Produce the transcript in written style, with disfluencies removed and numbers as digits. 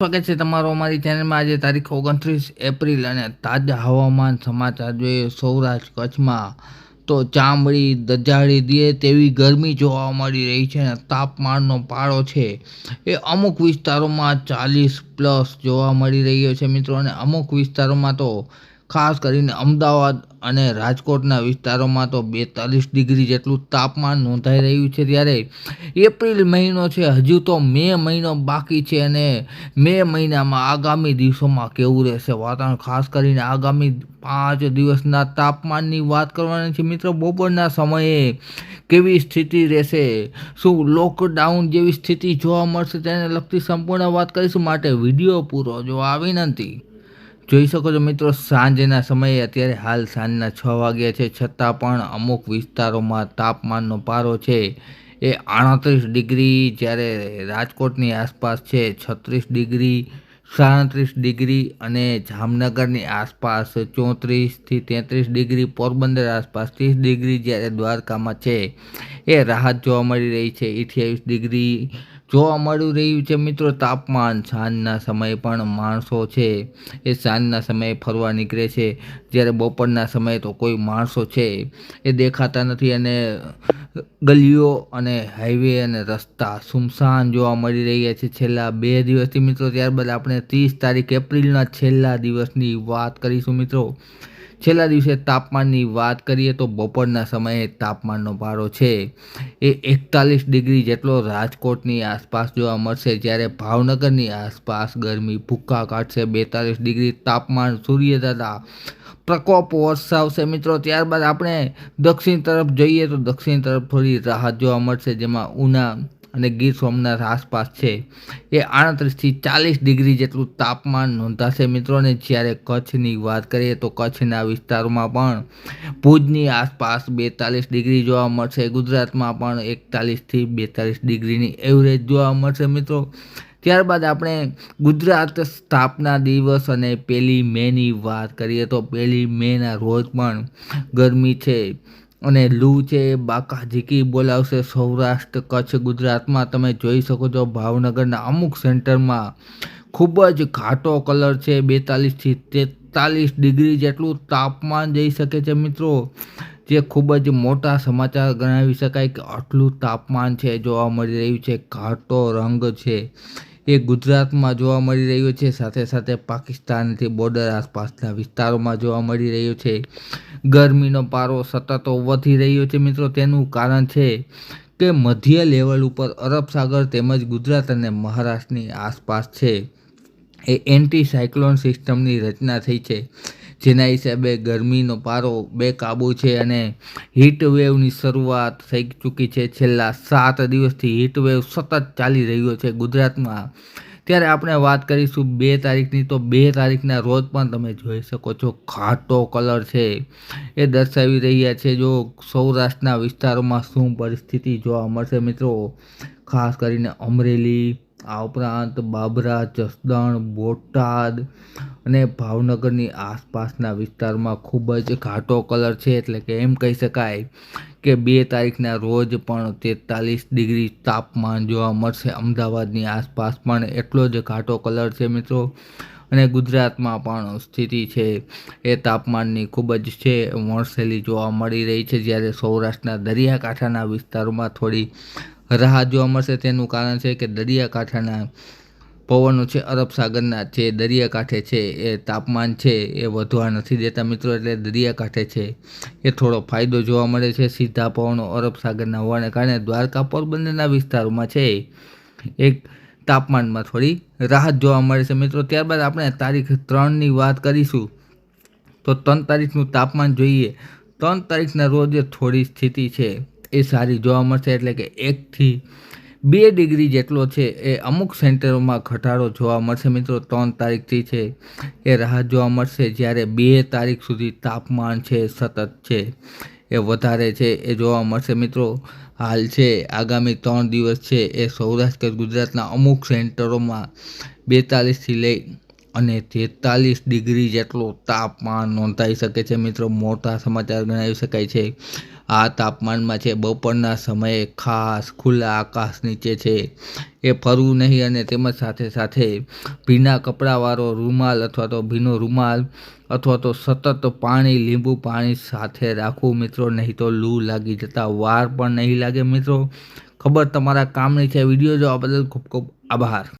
સ્વાગત છે તમારો અમારી ચેનલમાં। આજે તારીખ 29 એપ્રિલ અને તાજા હવામાન સમાચાર જોઈએ। સૌરાષ્ટ્ર કચ્છમાં તો ચામડી દજાડી દે તેવી ગરમી જોવા મળી રહી છે અને તાપમાનનો પારો છે એ અમુક વિસ્તારોમાં 40+ જોવા મળી રહ્યો છે મિત્રો। અને અમુક વિસ્તારોમાં તો ખાસ કરીને અમદાવાદ અને રાજકોટના વિસ્તારોમાં તો 42 ડિગ્રી જેટલું તાપમાન નોંધાઈ રહ્યું છે। ત્યારે એપ્રિલ મહિનો છે, હજુ તો મે મહિનો બાકી છે અને મે મહિનામાં આગામી દિવસોમાં કેવું રહેશે વાતાવરણ, ખાસ કરીને આગામી 5 દિવસના તાપમાનની વાત કરવાની છે મિત્રો। બપોરના સમયે કેવી સ્થિતિ રહેશે, શું લોકડાઉન જેવી સ્થિતિ જોવા મળશે, તેને લગતી સંપૂર્ણ વાત કરીશું, માટે વિડીયો પૂરો જોવા વિનંતી। જોઈ શકો છો મિત્રો, સાંજના સમયે અત્યારે હાલ સાંજના 6 વાગ્યા છે, છતાં પણ અમુક વિસ્તારોમાં તાપમાનનો પારો છે એ 38 ડિગ્રી, જ્યારે રાજકોટની આસપાસ છે 36 ડિગ્રી, 37 ડિગ્રી અને જામનગરની આસપાસ 34થી 33 ડિગ્રી, પોરબંદર આસપાસ 30 ડિગ્રી, જ્યારે દ્વારકામાં છે એ રાહત જોવા મળી રહી છે, 28 ડિગ્રી જોવા મળી રહ્યું છે મિત્રો તાપમાન। સાંજના સમયે પણ માણસો છે એ સાંજના સમયે ફરવા નીકળે છે, જ્યારે બપોરના સમયે તો કોઈ માણસો છે એ દેખાતા નથી અને ગલીઓ અને હાઈવે અને રસ્તા સુમસાન જોવા મળી રહ્યા છે છેલ્લા 2 દિવસથી મિત્રો। ત્યારબાદ આપણે 30 તારીખ એપ્રિલના છેલ્લા દિવસની વાત કરીશું મિત્રો। છેલ્લા દિવસે તાપમાનની વાત કરીએ તો બપોરના સમયે તાપમાનનો પારો છે એ 41 ડિગ્રી જેટલો રાજકોટની આસપાસ જોવા મળશે, જ્યારે ભાવનગરની આસપાસ ગરમી ભૂક્કા કાઢશે, 42 ડિગ્રી તાપમાન, સૂર્યદાદા પ્રકોપ વરસાવશે મિત્રો। ત્યારબાદ આપણે દક્ષિણ તરફ જઈએ તો દક્ષિણ તરફ થોડી રાહત જોવા મળશે, જેમાં ઉના અને ગીર સોમનાથ આસપાસ છે એ 38થી 40 ડિગ્રી જેટલું તાપમાન નોંધાશે મિત્રો। અને જ્યારે કચ્છની વાત કરીએ તો કચ્છના વિસ્તારોમાં પણ ભુજની આસપાસ 42 ડિગ્રી જોવા મળશે, ગુજરાતમાં પણ 41થી 42 ડિગ્રીની એવરેજ જોવા મળશે મિત્રો। ત્યારબાદ આપણે ગુજરાત સ્થાપના દિવસ અને 1 મેની વાત કરીએ તો 1 મેના રોજ પણ ગરમી છે અને લૂ છે બાકાઝીકી બોલાવશે સૌરાષ્ટ્ર કચ્છ ગુજરાતમાં। તમે જોઈ શકો છો ભાવનગરના અમુક સેન્ટરમાં ખૂબ જ ઘાટો કલર છે, 42થી 43 ડિગ્રી જેટલું તાપમાન જઈ શકે છે મિત્રો, જે ખૂબ જ મોટા સમાચાર ગણાવી શકાય કે આટલું તાપમાન છે જોવા મળી રહ્યું છે। ઘાટો રંગ છે એ ગુજરાતમાં જોવા મળી રહ્યો છે, સાથે સાથે પાકિસ્તાનથી બોર્ડર આસપાસના વિસ્તારોમાં જોવા મળી રહ્યો છે। ગરમીનો પારો સતત વધી રહ્યો છે મિત્રો, તેનું કારણ છે કે મધ્ય લેવલ ઉપર અરબ સાગર તેમજ ગુજરાત અને મહારાષ્ટ્રની આસપાસ છે એ એન્ટી સાયક્લોન સિસ્ટમની રચના થઈ છે, જેના હિસાબે ગરમીનો પારો બેકાબૂ છે અને હીટ વેવની શરૂઆત થઈ ચૂકી છે। છેલ્લા 7 દિવસથી હીટ વેવ સતત ચાલી રહ્યો છે ગુજરાતમાં। ત્યારે આપણે વાત કરીશું 2 તારીખની, તો 2 તારીખના રોજ પણ તમે જોઈ શકો છો ઘાટો કલર છે એ દર્શાવી રહ્યા છે જો સૌરાષ્ટ્રના વિસ્તારોમાં શું પરિસ્થિતિ જોવા મળશે મિત્રો। ખાસ કરીને અમરેલી, આ ઉપરાંત બાબરા, જસદણ, બોટાદ અને ભાવનગરની આસપાસના વિસ્તારમાં ખૂબ જ ઘાટો કલર છે, એટલે કે એમ કહી શકાય કે 2 તારીખના રોજ પણ 43 ડિગ્રી તાપમાન જોવા મળશે। અમદાવાદની આસપાસ પણ એટલો જ ઘાટો કલર છે મિત્રો। અને ગુજરાતમાં પણ સ્થિતિ છે એ તાપમાનની ખૂબ જ છે વણસેલી જોવા મળી રહી છે, જ્યારે સૌરાષ્ટ્રના દરિયાકાંઠાના વિસ્તારોમાં થોડી રાહત જોવા મળશે। તેનું કારણ છે કે દરિયાકાંઠાના પવનો છે અરબ સાગરના જે દરિયાકાંઠે છે એ તાપમાન છે એ વધવા નથી દેતા મિત્રો, એટલે દરિયાકાંઠે છે એ થોડો ફાયદો જોવા મળે છે। સીધા પવનો અરબ સાગરના હોવાને કારણે દ્વારકા પોરબંદરના વિસ્તારોમાં છે એક તાપમાનમાં થોડી રાહત જોવા મળે છે મિત્રો। ત્યારબાદ આપણે તારીખ 3ની વાત કરીશું તો 3 તારીખનું તાપમાન જોઈએ। 3 તારીખના રોજ થોડી સ્થિતિ છે એ સારી જોવા મળશે, એટલે કે 1થી 2 ડિગ્રી જેટલો છે એ અમુક સેન્ટરોમાં ઘટાડો જોવા મળશે મિત્રો। 3 તારીખથી છે એ રાહત જોવા મળશે, જ્યારે 2 તારીખ સુધી તાપમાન છે સતત છે એ વધારે છે એ જોવા મળશે મિત્રો। હાલ છે આગામી 3 દિવસ છે એ સૌરાષ્ટ્ર ગુજરાતના અમુક સેન્ટરોમાં 42થી લઈ અને 43 ડિગ્રી જેટલું તાપમાન નોંધાઈ શકે છે મિત્રો, મોટા સમાચાર ગણાવી શકાય છે। આ તાપમાનમાં છે બપોરના સમયે ખાસ ખુલ્લા આકાશ નીચે છે એ ફરવું નહીં, અને તેમજ સાથે સાથે ભીના કપડાવાળો રૂમાલ અથવા તો ભીનો રૂમાલ અથવા તો સતત પાણી, લીંબુ પાણી સાથે રાખવું મિત્રો, નહીં તો લૂ લાગી જતા વાર પણ નહીં લાગે મિત્રો. ખબર તમારા કામની છે. વિડીયો જોવા બદલ ખૂબ ખૂબ આભાર.